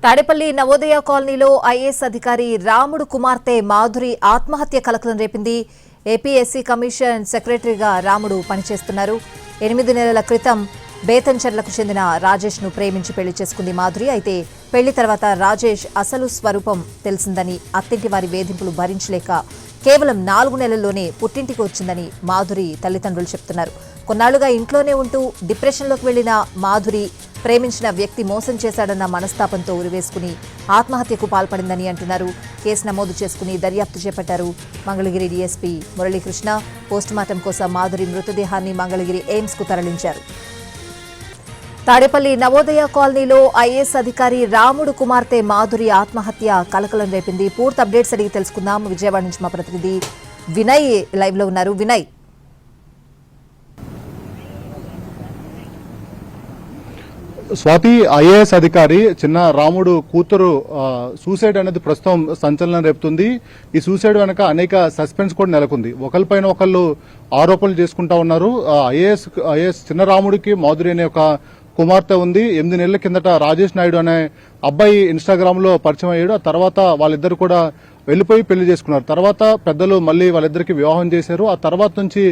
తాడేపల్లి నవోదయ కాలనీలో ఐఏఎస్ అధికారి రాముడు కుమార్తె మాధురి ఆత్మహత్య కలకలం రేపింది. ఏపీఎస్సీ కమిషన్ సెక్రటరీగా రాముడు పనిచేస్తున్నారు. 8 నెలల క్రితం బేతంచెర్లకు చెందిన రాజేష్ ను ప్రేమించి పెళ్లి చేసుకుంది మాధురి. అయితే పెళ్లి తర్వాత రాజేష్ అసలు స్వరూపం తెలిసిందని, అత్తింటి వారి వేధింపులు భరించలేక కేవలం 4 నెలల్లోనే పుట్టింటికి వచ్చిందని మాధురి తల్లిదండ్రులు చెప్తున్నారు. కొన్నాళ్లుగా ఇంట్లోనే ఉంటూ డిప్రెషన్లోకి వెళ్లిన మాధురి ప్రేమించిన వ్యక్తి మోసం చేశాడన్న మనస్తాపంతో ఉరివేసుకుని ఆత్మహత్యకు పాల్పడిందని అంటున్నారు. కేసు నమోదు చేసుకుని దర్యాప్తు చేపట్టారు మంగళగిరి డీఎస్పీ మురళీకృష్ణ. పోస్టుమార్టం కోసం మాధురి మృతదేహాన్ని మంగళగిరి ఎయిమ్స్ కు తరలించారు. తాడేపల్లి నవోదయ కాలనీలో ఐఏఎస్ అధికారి రాముడు కుమార్తె మాధురి ఆత్మహత్య కలకలం రేపింది. పూర్తి అప్డేట్స్ అడిగి తెలుసుకుందాం. విజయవాడ నుంచి మా ప్రతినిధి వినయ్ లైవ్ లో ఉన్నారు. వినయ్, స్వాతి, ఐఏఎస్ అధికారి చిన్న రాముడు కూతురు సూసైడ్ అనేది ప్రస్తుతం సంచలనం రేపుతుంది. ఈ సూసైడ్ వెనక అనేక సస్పెన్స్ కూడా నెలకొంది. ఒకరిపైన ఒకళ్ళు ఆరోపణలు చేసుకుంటా ఉన్నారు. ఐఏఎస్ చిన్న రాముడికి మాధురి అనే ఒక కుమార్తె ఉంది. 8 నెలల కిందట రాజేష్ నాయుడు అనే అబ్బాయి ఇన్స్టాగ్రామ్ లో పరిచయం అయ్యాడు. ఆ తర్వాత వాళ్ళిద్దరు కూడా వెళ్లిపోయి పెళ్లి చేసుకున్నారు. తర్వాత పెద్దలు మళ్లీ వాళ్ళిద్దరికి వివాహం చేశారు. ఆ తర్వాత నుంచి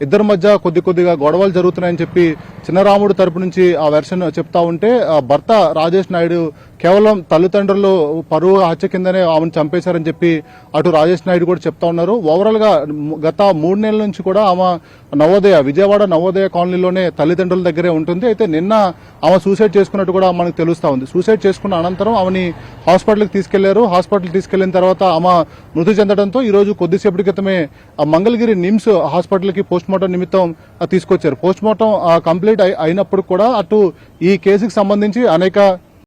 ఇద్దరి మధ్య కొద్దిగా గొడవలు జరుగుతున్నాయని చెప్పి చిన్నరాముడు తరపు నుంచి ఆ వెర్షన్ చెప్తా ఉంటే, భర్త రాజేష్ నాయుడు కేవలం తల్లిదండ్రులు పరువు హత్య కిందనే ఆమెను చంపేశారని చెప్పి అటు రాజేష్ నాయుడు కూడా చెప్తా ఉన్నారు. ఓవరాల్ గా గత 3 నెలల నుంచి కూడా ఆమె విజయవాడ నవోదయ కాలనీలోనే తల్లిదండ్రుల దగ్గరే ఉంటుంది. అయితే నిన్న ఆమె సూసైడ్ చేసుకున్నట్టు కూడా మనకు తెలుస్తా ఉంది. సూసైడ్ చేసుకున్న అనంతరం ఆమెని హాస్పిటల్కి తీసుకెళ్లారు. హాస్పిటల్ తీసుకెళ్లిన తర్వాత ఆమె మృతి చెందడంతో ఈ రోజు కొద్దిసేపటి క్రితమే మంగళగిరి నిమ్స్ హాస్పిటల్ కి పోస్టుమార్టం నిమిత్తం తీసుకొచ్చారు. పోస్టుమార్టం కంప్లీట్ అయినప్పుడు కూడా అటు ఈ కేసుకు సంబంధించి అనేక